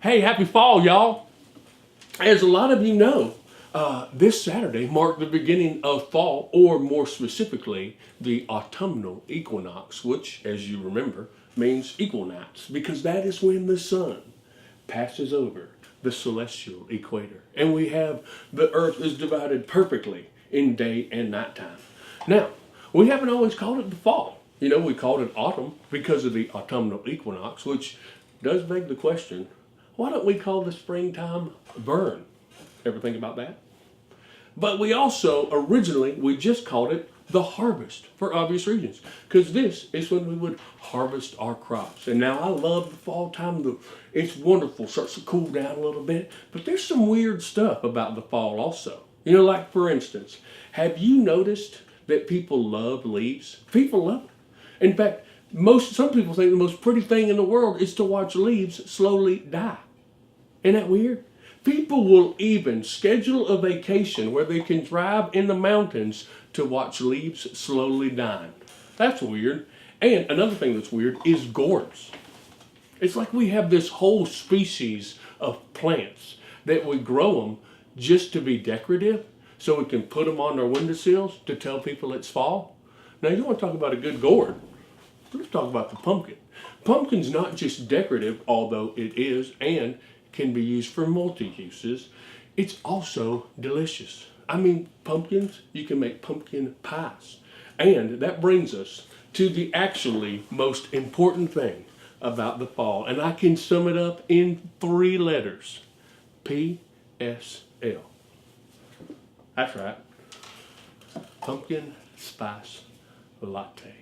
Hey, happy fall, y'all. As a lot of you know, this Saturday marked the beginning of fall, or more specifically, the autumnal equinox, which, as you remember, means equal nights, because that is when the sun passes over the celestial equator. And we have the earth is divided perfectly in day and nighttime. Now, we haven't always called it the fall. You know, we called it autumn because of the autumnal equinox, which does beg the question, why don't we call the springtime vern? Ever think about that? But we also, originally, we just called it the harvest for obvious reasons. Because this is when we would harvest our crops. And now I love the fall time. It's wonderful, starts to cool down a little bit. But there's some weird stuff about the fall also. You know, like for instance, have you noticed that people love leaves? People love it. In fact, some people think the most pretty thing in the world is to watch leaves slowly die. Isn't that weird? People will even schedule a vacation where they can drive in the mountains to watch leaves slowly dying. That's weird. And another thing that's weird is gourds. It's like we have this whole species of plants that we grow them just to be decorative so we can put them on our windowsills to tell people it's fall. Now you want to talk about a good gourd. Let's talk about the pumpkin. Pumpkin's not just decorative, although it is, and can be used for multi-uses. It's also delicious. I mean, pumpkins, you can make pumpkin pies. And that brings us to the actually most important thing about the fall. And I can sum it up in 3 letters. PSL. That's right. Pumpkin spice latte.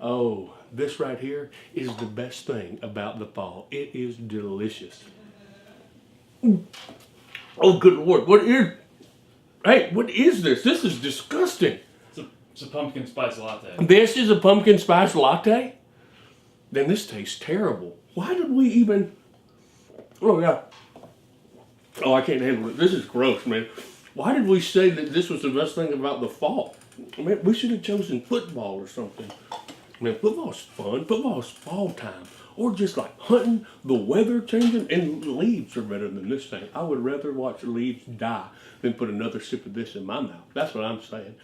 Oh, this right here is the best thing about the fall. It is delicious. Oh, good Lord. What is this? This is disgusting. It's a pumpkin spice latte. This is a pumpkin spice latte? Then this tastes terrible. Why did we even... Oh, yeah. Oh, I can't handle it. This is gross, man. Why did we say that this was the best thing about the fall? I mean, we should have chosen football or something. I mean, football's fun. Football's fall time. Or just like hunting, the weather changing, and leaves are better than this thing. I would rather watch leaves die than put another sip of this in my mouth. That's what I'm saying.